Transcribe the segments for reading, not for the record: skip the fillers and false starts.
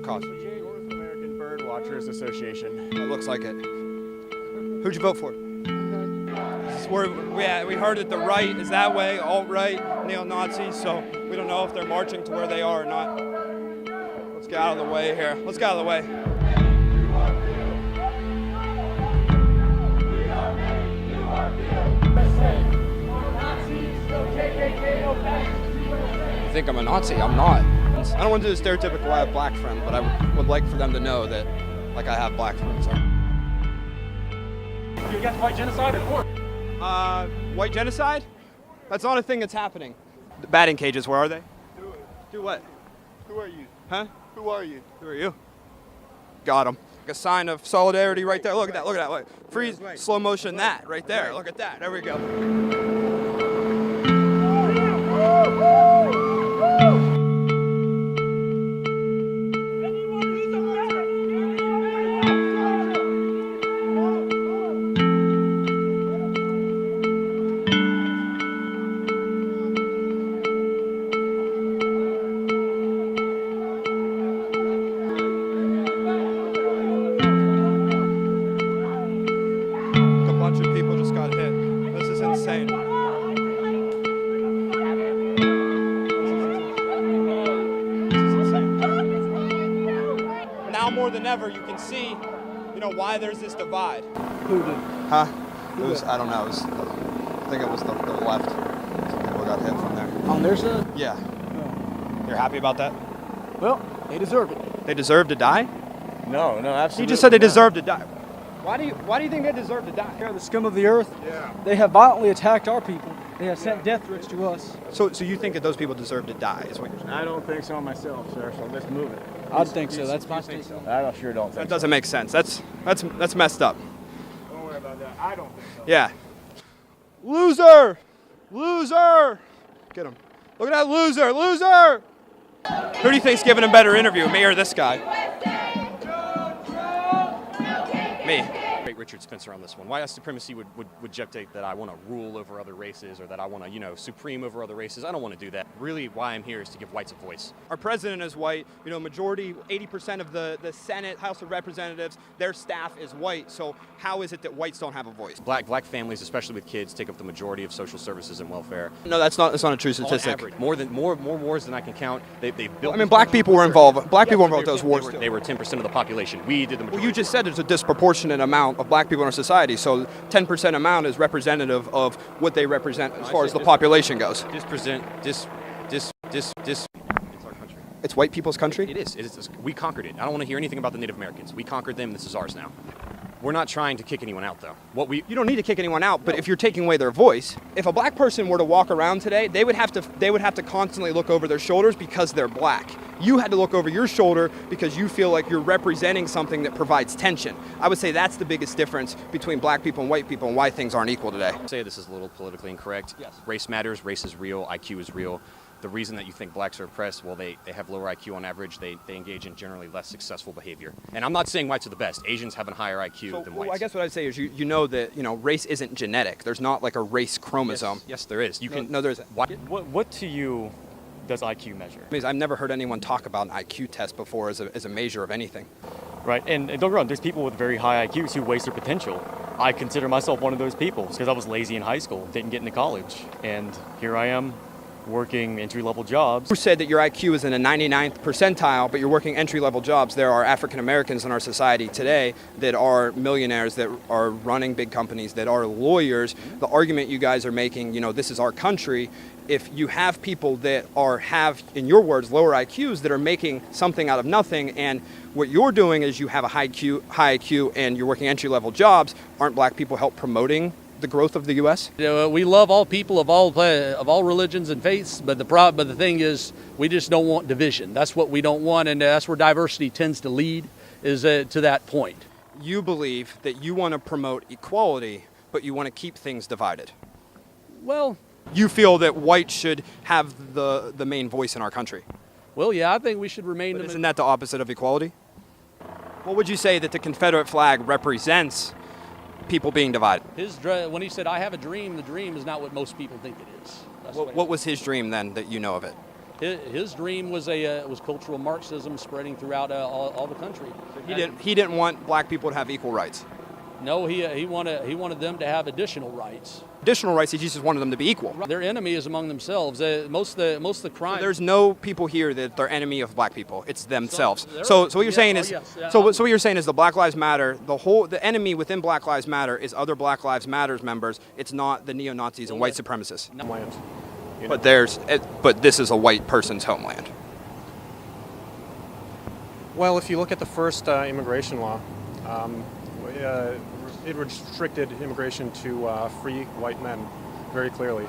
cause? North American Bird Watchers Association. It looks like it. Who'd you vote for? We heard that the right is that way, alt-right, neo-Nazis, so we don't know if they're marching to where they are or not. Let's get out of the way here. Let's get out of the way. You think I'm a Nazi? I'm not. I don't want to do the stereotypical I have black friends, but I would like for them to know that, like, I have black friends. You against white genocide or what? White genocide? That's not a thing that's happening. The batting cages, where are they? Do what? Who are you? Huh? Who are you? Who are you? Got him. A sign of solidarity right there. Look at that, look at that. Look. Freeze, slow motion that right there. Look at that. There we go. Now more than ever, you can see, why there's this divide. Who did? Huh? I don't know. I think it was the left. Some people got hit from there. On their side? Yeah. Oh. You're happy about that? Well, they deserve it. They deserve to die? No, absolutely. You just said they deserve to die. Why do you think they deserve to die? They're the scum of the earth. Yeah. They have violently attacked our people. They have sent death threats to us. So you think that those people deserve to die? Is what you're saying? I don't think so myself, sir. So let's move it. I think so. That's my statement. I sure don't think That doesn't make sense. That's messed up. Don't worry about that. I don't think so. Yeah. Loser! Loser! Get him. Look at that loser! Loser! Who do you think's giving a better interview, me or this guy? Me. Richard Spencer on this one. White supremacy would dictate that I want to rule over other races or that I want to, supreme over other races. I don't want to do that. Really, why I'm here is to give whites a voice. Our president is white. Majority, 80% of the Senate, House of Representatives, their staff is white. So how is it that whites don't have a voice? Black families, especially with kids, take up the majority of social services and welfare. No, that's not a true statistic. On average, more wars than I can count. They built. I mean, black people were involved. Black people were involved in those wars too. They were 10% of the population. We did the majority. Well, you just said there's a disproportionate amount of black people in our society, so 10% amount is representative of what they represent as far as the population goes. It's our country. It's white people's country? It is. We conquered it. I don't want to hear anything about the Native Americans. We conquered them. This is ours now. We're not trying to kick anyone out, though. You don't need to kick anyone out, but if you're taking away their voice, if a black person were to walk around today, they would have to constantly look over their shoulders because they're black. You had to look over your shoulder because you feel like you're representing something that provides tension. I would say that's the biggest difference between black people and white people and why things aren't equal today. Say this is a little politically incorrect. Yes. Race matters. Race is real. IQ is real. The reason that you think blacks are oppressed, well, they have lower IQ on average. They engage in generally less successful behavior. And I'm not saying whites are the best. Asians have a higher IQ than whites. I guess what I'd say is you know that race isn't genetic. There's not like a race chromosome. Yes, there is. There isn't. What to you does IQ measure? I've never heard anyone talk about an IQ test before as a measure of anything. Right, and don't get me wrong, there's people with very high IQs who waste their potential. I consider myself one of those people because I was lazy in high school, didn't get into college, and here I am working entry-level jobs. You said that your IQ is in the 99th percentile, but you're working entry-level jobs. There are African Americans in our society today that are millionaires, that are running big companies, that are lawyers. The argument you guys are making, this is our country. If you have people that have, in your words, lower IQs that are making something out of nothing, and what you're doing is you have a high IQ and you're working entry-level jobs, aren't black people help promoting the growth of the U.S.? We love all people of all religions and faiths, but the thing is, we just don't want division. That's what we don't want, and that's where diversity tends to lead, is to that point. You believe that you want to promote equality, but you want to keep things divided. Well, you feel that whites should have the main voice in our country. Well, yeah, I think we should remain. But isn't that the opposite of equality? What would you say that the Confederate flag represents? People being divided. When he said, "I have a dream," the dream is not what most people think it is. What was his dream then that you know of it? his dream was was cultural Marxism spreading throughout all the country. He didn't want black people to have equal rights. No, he wanted them to have additional rights. Additional rights, he just wanted them to be equal. Their enemy is among themselves. Most of the crime. There's no people here that they're enemy of black people. It's themselves. There So are. what you're saying is, Yes, yeah. so what you're saying is the Black Lives Matter, the enemy within Black Lives Matter is other Black Lives Matters members. It's not the neo-Nazis and white supremacists. Land. You know? But this is a white person's homeland. Well, if you look at the first immigration law, it restricted immigration to free white men very clearly.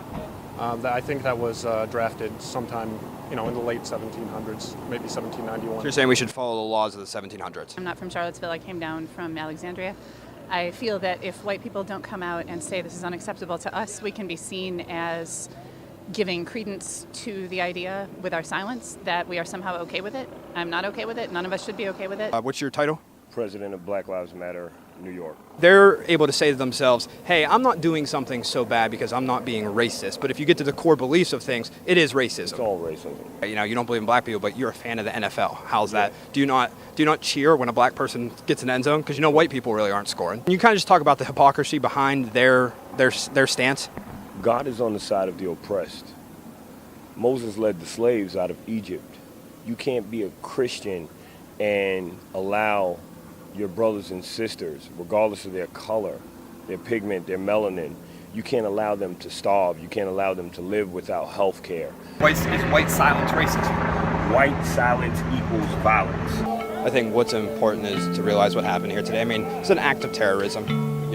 I think that was drafted sometime, in the late 1700s, maybe 1791. So you're saying we should follow the laws of the 1700s? I'm not from Charlottesville. I came down from Alexandria. I feel that if white people don't come out and say this is unacceptable to us, we can be seen as giving credence to the idea with our silence that we are somehow okay with it. I'm not okay with it. None of us should be okay with it. What's your title? President of Black Lives Matter, New York. They're able to say to themselves, hey, I'm not doing something so bad because I'm not being racist. But if you get to the core beliefs of things, it is racism. It's all racism. You don't believe in black people, but you're a fan of the NFL. How's that? Do you not cheer when a black person gets an end zone? Because white people really aren't scoring. Can you kind of just talk about the hypocrisy behind their stance? God is on the side of the oppressed. Moses led the slaves out of Egypt. You can't be a Christian and allow your brothers and sisters, regardless of their color, their pigment, their melanin, you can't allow them to starve. You can't allow them to live without health care. Is white silence racist? White silence equals violence. I think what's important is to realize what happened here today. It's an act of terrorism.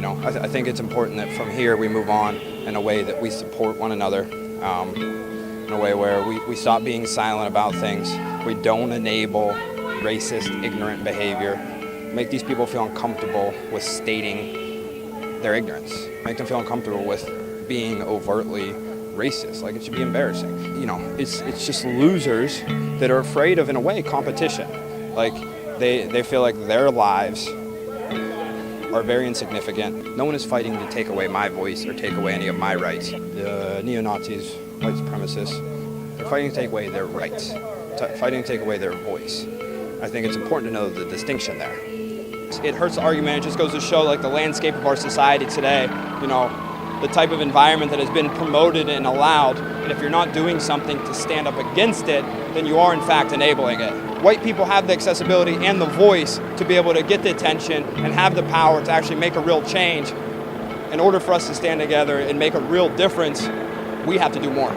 I think it's important that from here we move on in a way that we support one another, in a way where we stop being silent about things. We don't enable racist, ignorant behavior. Make these people feel uncomfortable with stating their ignorance. Make them feel uncomfortable with being overtly racist. Like, it should be embarrassing. It's just losers that are afraid of, in a way, competition. Like, they feel like their lives are very insignificant. No one is fighting to take away my voice or take away any of my rights. The neo-Nazis, white supremacists, they're fighting to take away their rights, fighting to take away their voice. I think it's important to know the distinction there. It hurts the argument. It just goes to show, like, the landscape of our society today, the type of environment that has been promoted and allowed. And if you're not doing something to stand up against it, then you are in fact enabling it. White people have the accessibility and the voice to be able to get the attention and have the power to actually make a real change. In order for us to stand together and make a real difference, we have to do more.